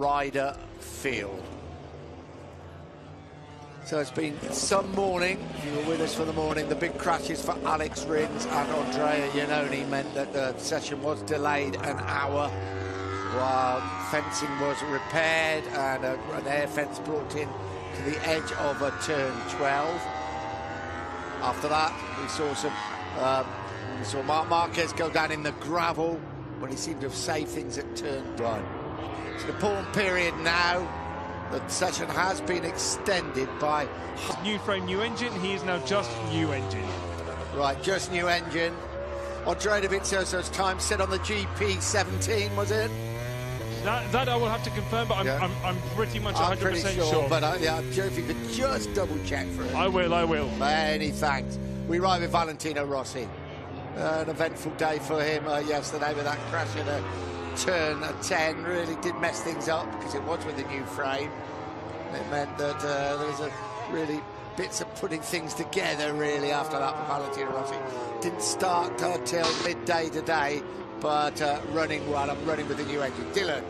Ryder Field. So it's been some morning. If you were with us for the morning, the big crashes for Alex Rins and Andrea Iannone meant that the session was delayed an hour while fencing was repaired and an air fence brought in to the edge of a turn 12. After that, we saw Marc Marquez go down in the gravel when he seemed to have saved things at turn 1. It's an important period now. The session has been extended by... New frame, new engine. He is now just new engine. Right, just new engine. Andrea Dovizioso's time set on the GP 17, was it? That I will have to confirm, but I'm pretty much 100% sure. But if you could just double check for it. I will. Many thanks. We ride with Valentino Rossi. An eventful day for him yesterday with that crash at a turn 10. Really did mess things up because it was with a new frame. It meant that there was a really bits of putting things together really after that for Valentino Rossi. Didn't start until midday today, but running well. I'm running with the new engine. Dylan.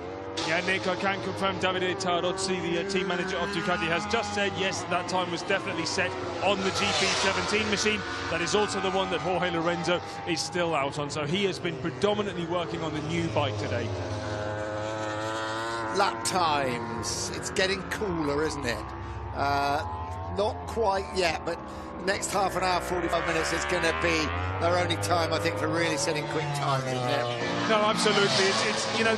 Yeah, Nick, I can confirm Davide Tardozzi, the team manager of Ducati, has just said yes, that time was definitely set on the GP17 machine. That is also the one that Jorge Lorenzo is still out on, so he has been predominantly working on the new bike today. Lap times, it's getting cooler, isn't it? Not quite yet, but next half an hour, 45 minutes is going to be their only time, I think, for really setting quick times, isn't it? No, absolutely. It's you know,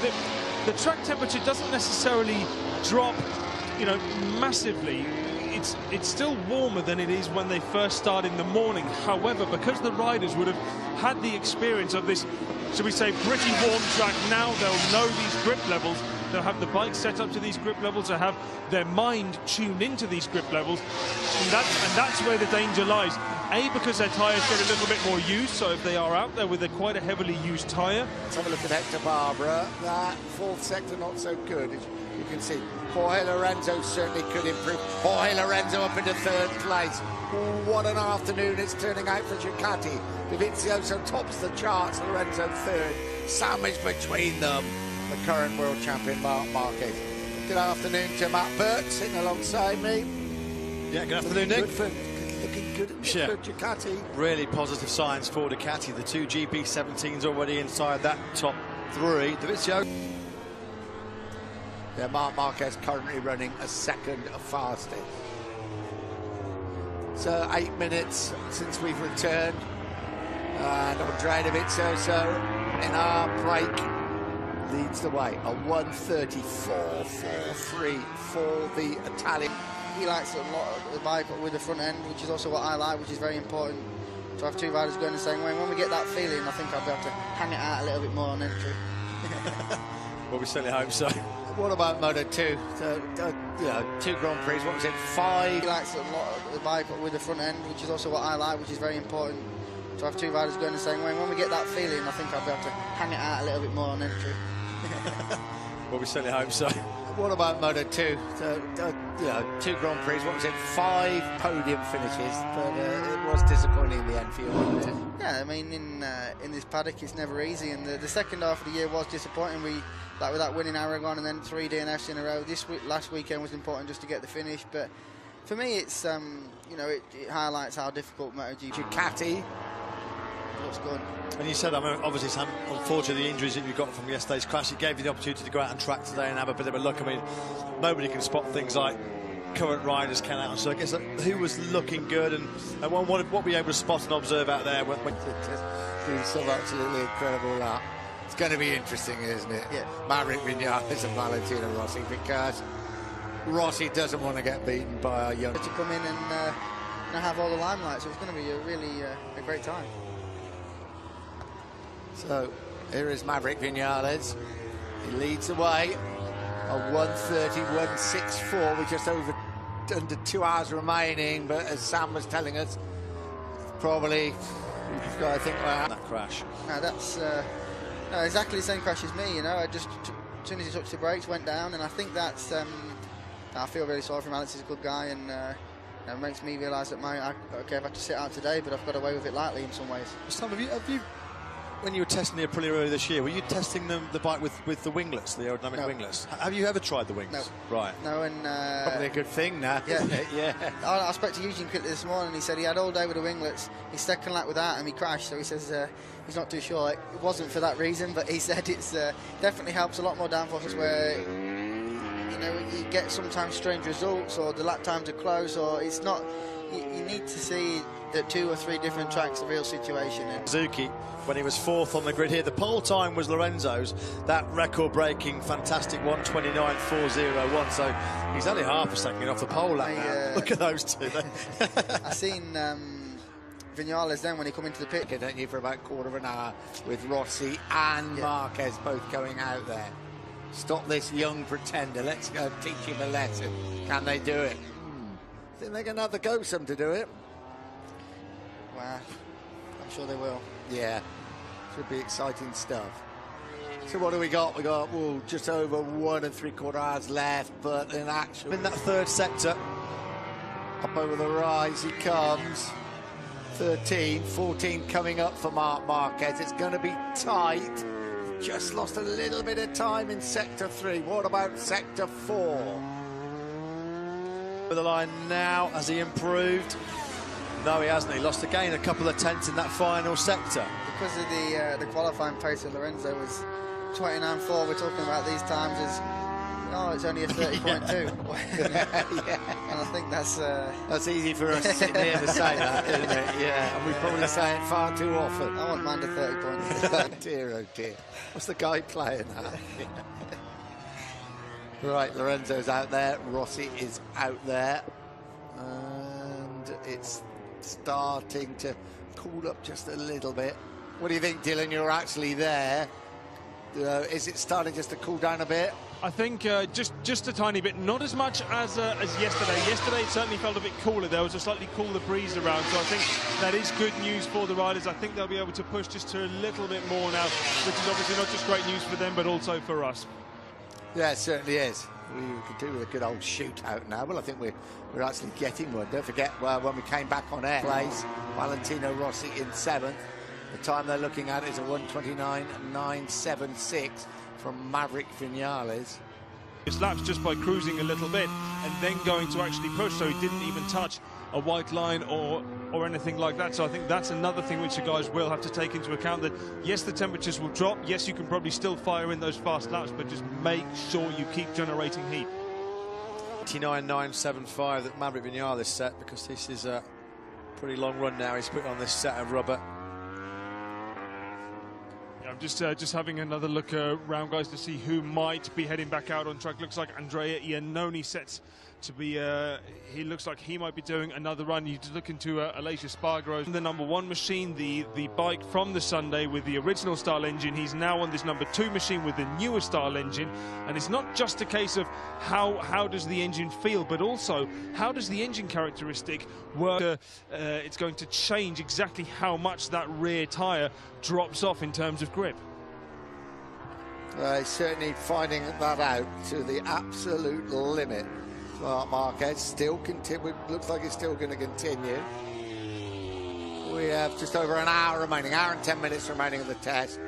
the track temperature doesn't necessarily drop, you know, massively. It's still warmer than it is when they first start in the morning. However, because the riders would have had the experience of this, should we say, pretty warm track, now they'll know these grip levels. They'll have the bike set up to these grip levels, to have their mind tuned into these grip levels, and that's where the danger lies. A, because their tyres get a little bit more used, so if they are out there with quite a heavily used tyre. Let's have a look at Hector Barbara. That fourth sector not so good, as you can see. Jorge Lorenzo certainly could improve. Jorge Lorenzo up into third place. What an afternoon it's turning out for Ducati. Dovizioso tops the charts, Lorenzo third. Sandwich between them, the current world champion Marc Marquez. Good afternoon to Matt Burt sitting alongside me. Yeah, good afternoon, Nick. Looking good for Ducati. Really positive signs for Ducati. The two GP17s already inside that top 3. Dovizioso. Yeah, Marc Marquez currently running a second fastest. So 8 minutes since we've returned. And Andrea Dovizioso in our break leads the way. A 1:34.43 for the Italian. He likes a lot of the bike with the front end, which is also what I like, which is very important to have two riders going the same way. And when we get that feeling, I think I'll be able to hang it out a little bit more on entry. Well, we certainly hope so. What about Moto2? You know, 2 Grand Prix, what was it, 5? He likes a lot of the bike with the front end, which is also what I like, which is very important to have two riders going the same way. And when we get that feeling, I think I'll be able to hang it out a little bit more on entry. Well, we certainly hope so. What about Moto2? You know, 2 Grand Prix, what was it, 5 podium finishes, but it was disappointing in the end for you, wasn't it? Yeah, I mean, in this paddock, it's never easy, and the second half of the year was disappointing. Like with that winning Aragon and then 3 DNFs in a row. Last weekend was important just to get the finish, but for me, it's you know, it highlights how difficult MotoGP. Ducati looks good. And you said, I mean, obviously, unfortunately, the injuries that you got from yesterday's crash, it gave you the opportunity to go out and track today and have a bit of a look. I mean, nobody can spot things like current riders can out. So I guess who was looking good and what were you able to spot and observe out there? When just doing some absolutely incredible lap. It's going to be interesting, isn't it? Yeah. Maverick Vinales and Valentino Rossi, because Rossi doesn't want to get beaten by a young... To come in and have all the limelight, so it's going to be a really a great time. So here is Maverick Vinales. He leads the way. A 1:30.164 with just under 2 hours remaining, but as Sam was telling us, probably we've got to think about that crash. No, that's exactly the same crash as me. You know, I just as soon as he touched the brakes, went down, and I think that's. I feel really sorry for him. Alex is a good guy, and it makes me realise that I've had to sit out today, but I've got away with it lightly in some ways. Sam, have you when you were testing the Aprilia earlier this year, were you testing the bike with the winglets, the aerodynamic winglets? Have you ever tried the wings? No. Right. No, and Probably a good thing now, yeah. isn't it? Yeah. I spoke to Eugene quickly this morning. He said he had all day with the winglets. His second lap without him, he crashed. So he says he's not too sure. It wasn't for that reason, but he said it's definitely helps a lot more downforces where you get sometimes strange results, or the lap times are close, or it's not. You need to see the 2 or 3 different tracks, the real situation. Suzuki, when he was 4th on the grid here, the pole time was Lorenzo's, that record-breaking, fantastic 1:29.401. So he's only half a second off the pole lap now. Look at those two. I seen Vinales then when he come into the pit, Don't you, for about a quarter of an hour with Rossi and Marquez both going out there. Stop this young pretender. Let's go teach him a lesson. Can they do it? Think they're going to have the go some to do it. Wow, I'm sure they will. Yeah, should be exciting stuff. So what do we got? We got just over 1 3/4 hours left, but in action, In that 3rd sector, up over the rise he comes. 13, 14 coming up for Marc Marquez. It's going to be tight. Just lost a little bit of time in sector 3. What about sector 4? the line now. Has he improved? No, he hasn't. He lost again a couple of tenths in that final sector. Because of the qualifying pace of Lorenzo was 29.4. We're talking about these times as, it's only a 30.2. And I think that's easy for us sitting here to say that, isn't it? Yeah, and we probably say it far too often. I want mine to 30.2. Dear, oh dear. What's the guy playing that? Right, Lorenzo's out there, Rossi is out there, and it's starting to cool up just a little bit. What do you think, Dylan? You're actually there. Is it starting just to cool down a bit? I think just a tiny bit, not as much as yesterday. Yesterday it certainly felt a bit cooler. There was a slightly cooler breeze around, so I think that is good news for the riders. I think they'll be able to push just to a little bit more now, which is obviously not just great news for them, but also for us. Yeah, it certainly is. We could do with a good old shootout now. Well, I think we're actually getting one. Don't forget when we came back on air, place Valentino Rossi in 7th. The time they're looking at is a 1:29.976 from Maverick Vinales. His laps just by cruising a little bit and then going to actually push, so he didn't even touch a white line or anything like that. So I think that's another thing which the guys will have to take into account, that yes, the temperatures will drop, yes, you can probably still fire in those fast laps, but just make sure you keep generating heat. 89.975 that Maverick Vinales set, because this is a pretty long run now. He's put on this set of rubber. I'm just having another look around, guys, to see who might be heading back out on track. Looks like Andrea Iannone sets to be, he looks like he might be doing another run. You look into Aleix Espargaro, the number 1 machine, the bike from the Sunday with the original style engine. He's now on this number 2 machine with the newer style engine, and it's not just a case of how does the engine feel, but also how does the engine characteristic work. It's going to change exactly how much that rear tyre drops off in terms of grip. He's certainly finding that out to the absolute limit. Marc Marquez still looks like it's still going to continue. We have just over an hour remaining, hour and 10 minutes remaining of the test.